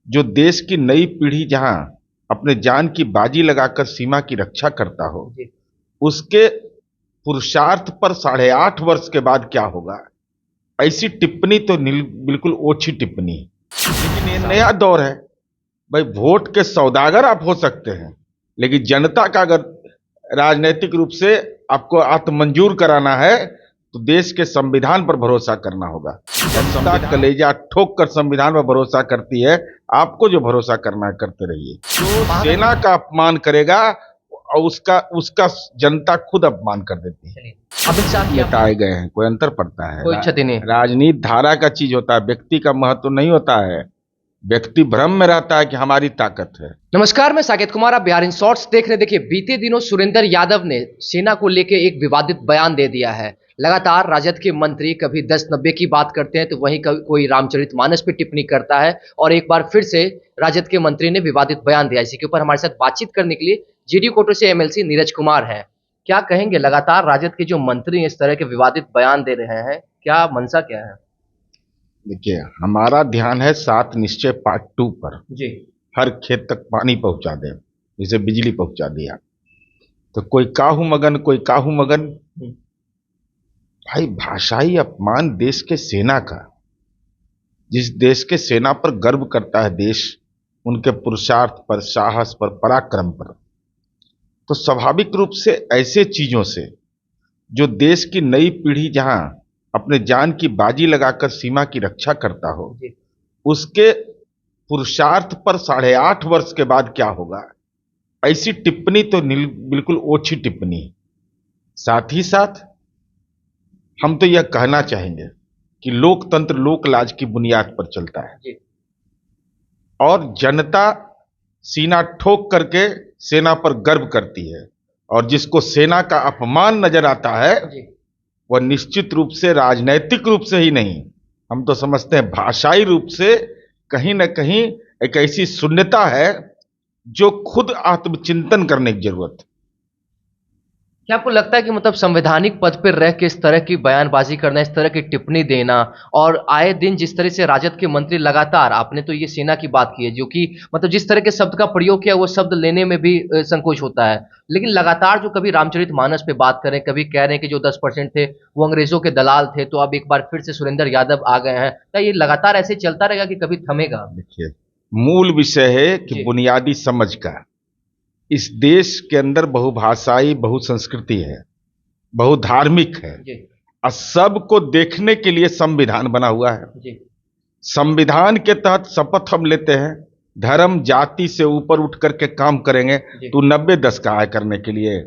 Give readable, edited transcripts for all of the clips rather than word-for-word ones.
जो देश की नई पीढ़ी जहां अपने जान की बाजी लगाकर सीमा की रक्षा करता हो, जी। उसके पुरुषार्थ पर 8.5 वर्ष के बाद क्या होगा, ऐसी टिप्पणी तो बिल्कुल ओछी टिप्पणी है। लेकिन ये नया दौर है भाई। वोट के सौदागर आप हो सकते हैं, लेकिन जनता का अगर राजनीतिक रूप से आपको आत्मंजूर कराना है तो देश के संविधान पर भरोसा करना होगा। जनता कलेजा ठोक कर संविधान पर भरोसा करती है। आपको जो भरोसा करना है करते रहिए। जो सेना का अपमान करेगा और उसका उसका जनता खुद अपमान कर देती है। अमित शाह की लेटाए गए हैं, कोई अंतर पड़ता है? कोई क्षति नहीं। राजनीति धारा का चीज होता है, व्यक्ति का महत्व नहीं होता है। व्यक्ति भ्रम में रहता है कि हमारी ताकत है। नमस्कार, मैं साकेत कुमार, आप बिहार इन शॉर्ट्स देख रहे। देखिए, बीते दिनों सुरेंद्र यादव ने सेना को लेकर एक विवादित बयान दे दिया है। लगातार राजद के मंत्री कभी 10-90 की बात करते हैं तो वहीं कोई रामचरितमानस पे टिप्पणी करता है, और एक बार फिर से राजद के मंत्री ने विवादित बयान दिया। इसी के ऊपर हमारे साथ बातचीत करने के लिए जीडी कोटा से एमएलसी नीरज कुमार हैं। क्या कहेंगे, लगातार राजद के जो मंत्री इस तरह के विवादित बयान दे रहे हैं, क्या मंशा क्या है? देखिए, हमारा ध्यान है 7 निश्चय पार्ट 2 पर। जी। हर खेत तक पानी पहुंचा दे, जैसे बिजली पहुंचा दिया। तो कोई काहू मगन, कोई काहू मगन। भाई, भाषाई अपमान देश के सेना का, जिस देश के सेना पर गर्व करता है देश, उनके पुरुषार्थ पर, साहस पर, पराक्रम पर, तो स्वाभाविक रूप से ऐसे चीजों से जो देश की नई पीढ़ी जहां अपने जान की बाजी लगाकर सीमा की रक्षा करता हो, उसके पुरुषार्थ पर 8.5 वर्ष के बाद क्या होगा, ऐसी टिप्पणी तो बिल्कुल ओछी टिप्पणी है। साथ ही साथ हम तो यह कहना चाहेंगे कि लोकतंत्र लोकलाज की बुनियाद पर चलता है और जनता सीना ठोक करके सेना पर गर्व करती है, और जिसको सेना का अपमान नजर आता है वह निश्चित रूप से राजनैतिक रूप से ही नहीं, हम तो समझते हैं भाषाई रूप से कहीं ना कहीं एक ऐसी शून्यता है जो खुद आत्मचिंतन करने की जरूरत है। क्या आपको लगता है कि मतलब संवैधानिक पद पर रह के इस तरह की बयानबाजी करना, इस तरह की टिप्पणी देना, और आए दिन जिस तरह से राजद के मंत्री लगातार, आपने तो ये सेना की बात की है, जो कि मतलब जिस तरह के शब्द का प्रयोग किया वो शब्द लेने में भी संकोच होता है, लेकिन लगातार जो कभी रामचरितमानस पे बात करें, कभी कह रहे हैं कि जो 10% थे वो अंग्रेजों के दलाल थे, तो अब एक बार फिर से सुरेंद्र यादव आ गए हैं। क्या ये लगातार ऐसे चलता रहेगा कि कभी थमेगा? देखिए, मूल विषय है कि बुनियादी समझ का, इस देश के अंदर बहुभाषाई, बहुसंस्कृति है, बहुधार्मिक है, और सबको देखने के लिए संविधान बना हुआ है। संविधान के तहत शपथ हम लेते हैं, धर्म जाति से ऊपर उठ करके काम करेंगे। तो 90-10 कहा है करने के लिए?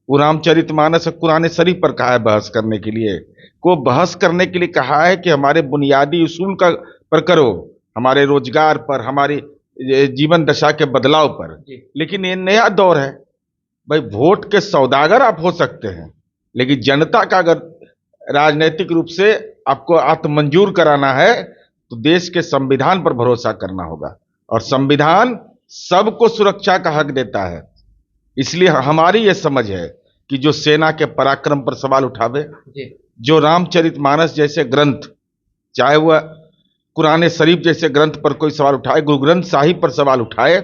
वो रामचरितमानस कुरान शरीफ पर कहा है बहस करने के लिए? को बहस करने के लिए कहा है कि हमारे बुनियादी उसूल का पर करो, हमारे रोजगार पर, हमारी जीवन दशा के बदलाव पर। लेकिन ये नया दौर है भाई। वोट के सौदागर आप हो सकते हैं, लेकिन जनता का अगर राजनीतिक रूप से आपको आत्मंजूर कराना है तो देश के संविधान पर भरोसा करना होगा, और संविधान सबको सुरक्षा का हक देता है। इसलिए हमारी यह समझ है कि जो सेना के पराक्रम पर सवाल उठावे, जो रामचरितमानस जैसे ग्रंथ, चाहे वह कुरान शरीफ जैसे ग्रंथ पर कोई सवाल उठाए, गुरु ग्रंथ साहिब पर सवाल उठाए,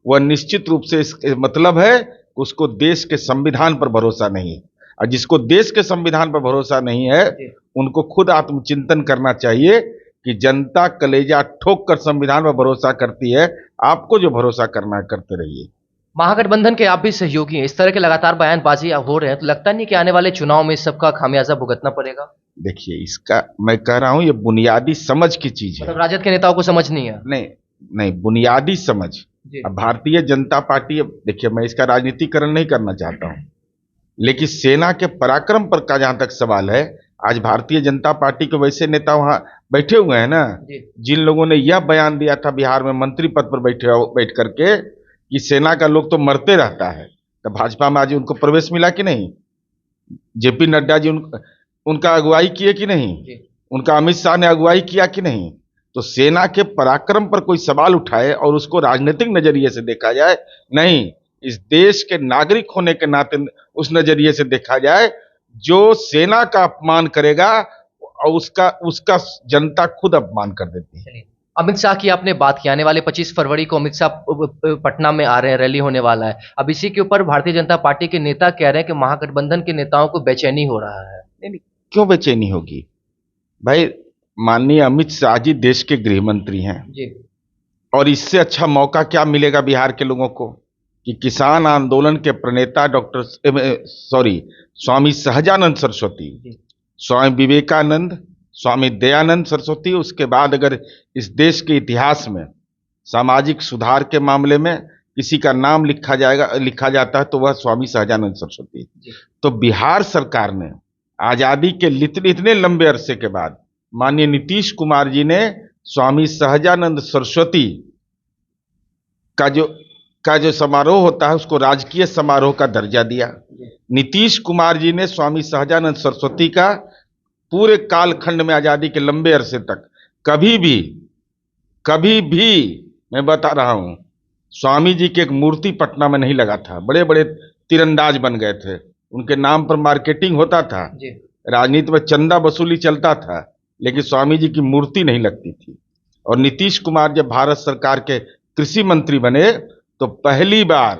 वह निश्चित रूप से इसका मतलब है कि उसको देश के संविधान पर भरोसा नहीं है। और जिसको देश के संविधान पर भरोसा नहीं है, उनको खुद आत्मचिंतन करना चाहिए कि जनता कलेजा ठोक कर संविधान पर भरोसा करती है। आपको जो भरोसा करना है करते रहिए। महागठबंधन के आप भी सहयोगी हैं, इस तरह के लगातार बयानबाजी हो रहे हैं, तो लगता नहीं कि आने वाले चुनाव में इस सबका खामियाजा भुगतना पड़ेगा? देखिए, इसका मैं कह रहा हूं, ये बुनियादी समझ की चीज है। मतलब राजद के नेताओं को समझ नहीं है? नहीं नहीं, बुनियादी समझ। अब भारतीय जनता पार्टी, देखिए मैं इसका राजनीतिकरण नहीं करना चाहता हूं, लेकिन सेना के पराक्रम पर का जहां तक सवाल है, आज भारतीय जनता पार्टी के वैसे नेता वहां बैठे हुए हैं ना, जिन लोगों ने यह बयान दिया था बिहार में मंत्री पद पर बैठ करके कि सेना का लोग तो मरते रहता है, तो भाजपा में आज उनको प्रवेश मिला कि नहीं? जेपी नड्डा जी उनका अगुवाई किए कि नहीं? उनका अमित शाह ने अगुवाई किया कि नहीं? तो सेना के पराक्रम पर कोई सवाल उठाए और उसको राजनीतिक नजरिए से देखा जाए, नहीं, इस देश के नागरिक होने के नाते उस नजरिए से देखा जाए। जो सेना का अपमान करेगा और उसका जनता खुद अपमान कर देती है। अमित शाह की आपने बात की, आने वाले 25 फरवरी को अमित शाह पटना में आ रहे हैं, रैली होने वाला है। अब इसी के ऊपर भारतीय जनता पार्टी के नेता कह रहे हैं कि महागठबंधन के नेताओं को बेचैनी हो रहा है। नहीं नहीं, क्यों बेचैनी होगी भाई? माननीय अमित शाह जी देश के गृह मंत्री हैं जी और इससे अच्छा मौका क्या मिलेगा बिहार के लोगों को कि किसान आंदोलन के प्रणेता स्वामी सहजानंद सरस्वती, जी स्वामी विवेकानंद, स्वामी दयानंद सरस्वती, उसके बाद अगर इस देश के इतिहास में सामाजिक सुधार के मामले में किसी का नाम लिखा जाता है तो वह स्वामी सहजानंद सरस्वती। तो बिहार सरकार ने आजादी के इतने लंबे अरसे के बाद माननीय नीतीश कुमार जी ने स्वामी सहजानंद सरस्वती का जो समारोह होता है उसको राजकीय समारोह का दर्जा दिया। नीतीश कुमार जी ने स्वामी सहजानंद सरस्वती का पूरे कालखंड में आजादी के लंबे अरसे तक कभी भी मैं बता रहा हूं, स्वामी जी की एक मूर्ति पटना में नहीं लगा था। बड़े बड़े तीरंदाज बन गए थे, उनके नाम पर मार्केटिंग होता था, राजनीति में चंदा वसूली चलता था, लेकिन स्वामी जी की मूर्ति नहीं लगती थी। और नीतीश कुमार जब भारत सरकार के कृषि मंत्री बने तो पहली बार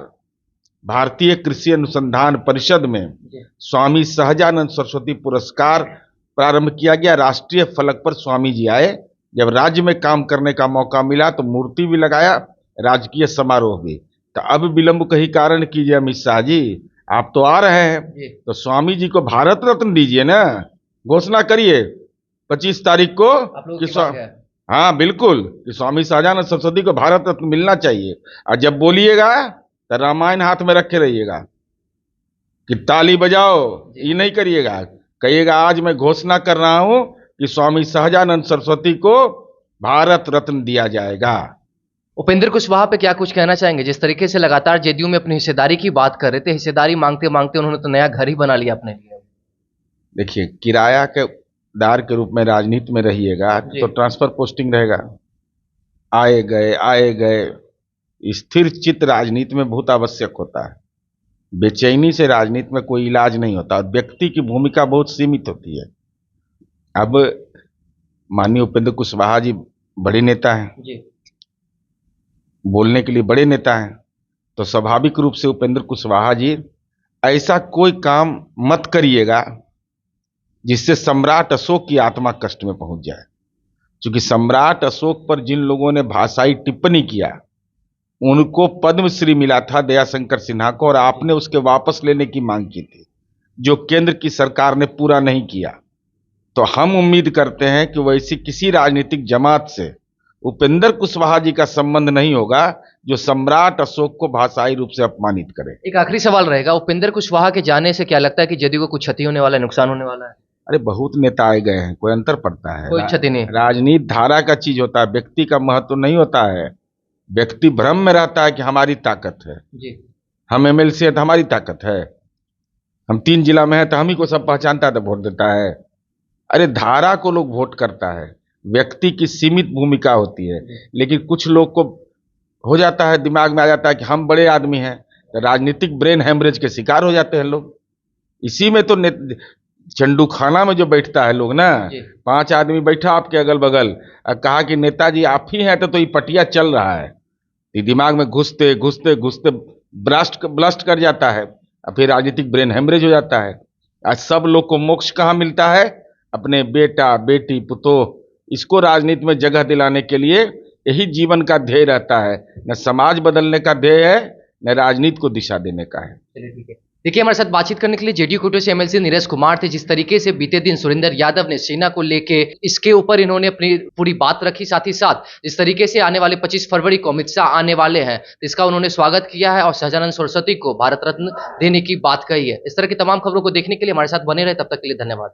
भारतीय कृषि अनुसंधान परिषद में स्वामी सहजानंद सरस्वती पुरस्कार प्रारंभ किया गया। राष्ट्रीय फलक पर स्वामी जी आए, जब राज्य में काम करने का मौका मिला तो मूर्ति भी लगाया, राजकीय समारोह भी। तो अब विलंब कहीं कारण कीजिए अमित शाह जी, आप तो आ रहे हैं तो स्वामी जी को भारत रत्न दीजिए ना, घोषणा करिए 25 तारीख को कि हाँ बिल्कुल, कि स्वामी सहजानंद सरस्वती को भारत रत्न मिलना चाहिए। और जब बोलिएगा तो रामायण हाथ में रखे रहिएगा कि ताली बजाओ, ये नहीं करिएगा, कहिएगा आज मैं घोषणा कर रहा हूं कि स्वामी सहजानंद सरस्वती को भारत रत्न दिया जाएगा। उपेंद्र कुशवाहा पे क्या कुछ कहना चाहेंगे? जिस तरीके से लगातार जेडीयू में अपनी हिस्सेदारी की बात कर रहे थे, हिस्सेदारी मांगते मांगते उन्होंने तो नया घर ही बना लिया अपने लिए। देखिए, किराया के दार के रूप में राजनीति में रहिएगा तो ट्रांसफर पोस्टिंग रहेगा, आए गए। स्थिर चित्त राजनीति में बहुत आवश्यक होता है। बेचैनी से राजनीति में कोई इलाज नहीं होता। व्यक्ति की भूमिका बहुत सीमित होती है। अब माननीय उपेंद्र कुशवाहा जी बड़े नेता हैं जी, बोलने के लिए बड़े नेता हैं, तो स्वाभाविक रूप से उपेंद्र कुशवाहा जी ऐसा कोई काम मत करिएगा जिससे सम्राट अशोक की आत्मा कष्ट में पहुंच जाए। क्योंकि सम्राट अशोक पर जिन लोगों ने भाषाई टिप्पणी किया उनको पद्मश्री मिला था दयाशंकर सिन्हा को, और आपने उसके वापस लेने की मांग की थी, जो केंद्र की सरकार ने पूरा नहीं किया। तो हम उम्मीद करते हैं कि वैसी किसी राजनीतिक जमात से उपेंद्र कुशवाहा जी का संबंध नहीं होगा जो सम्राट अशोक को भाषाई रूप से अपमानित करे। एक आखिरी सवाल रहेगा, उपेंद्र कुशवाहा के जाने से क्या लगता है कि जदयू को कुछ क्षति होने वाला है, नुकसान होने वाला है? अरे बहुत नेता आए गए हैं, कोई अंतर पड़ता है? कोई क्षति नहीं। राजनीति धारा का चीज होता है, व्यक्ति का महत्व नहीं होता है। व्यक्ति भ्रम में रहता है कि हमारी ताकत है जी, हम एमएलसी है तो हमारी ताकत है, हम 3 जिला में है तो हम ही को सब पहचानता है तो वोट देता है। अरे धारा को लोग वोट करता है, व्यक्ति की सीमित भूमिका होती है। लेकिन कुछ लोग को हो जाता है, दिमाग में आ जाता है कि हम बड़े आदमी हैं, तो राजनीतिक ब्रेन हैमरेज के शिकार हो जाते हैं लोग। इसी में तो चंडू खाना में जो बैठता है लोग ना, 5 आदमी बैठा आपके अगल बगल और कहा कि नेताजी आप ही हैं तो ये पटिया चल रहा है, ये दिमाग में घुसते घुसते घुसते ब्लास्ट कर जाता है और फिर राजनीतिक ब्रेन हैमरेज हो जाता है। आज सब लोग को मोक्ष कहाँ मिलता है? अपने बेटा बेटी पुतोह, इसको राजनीति में जगह दिलाने के लिए यही जीवन का ध्येय रहता है। न समाज बदलने का ध्येय है, न राजनीति को दिशा देने का है। देखिए, हमारे साथ बातचीत करने के लिए जेडीयू कोटे से एमएलसी नीरज कुमार थे। जिस तरीके से बीते दिन सुरेंद्र यादव ने सेना को लेके इसके ऊपर इन्होंने अपनी पूरी बात रखी, साथ ही साथ जिस तरीके से आने वाले 25 फरवरी को अमित शाह आने वाले हैं, इसका उन्होंने स्वागत किया है और सहजानंद सरस्वती को भारत रत्न देने की बात कही है। इस तरह की तमाम खबरों को देखने के लिए हमारे साथ बने रहे। तब तक के लिए धन्यवाद।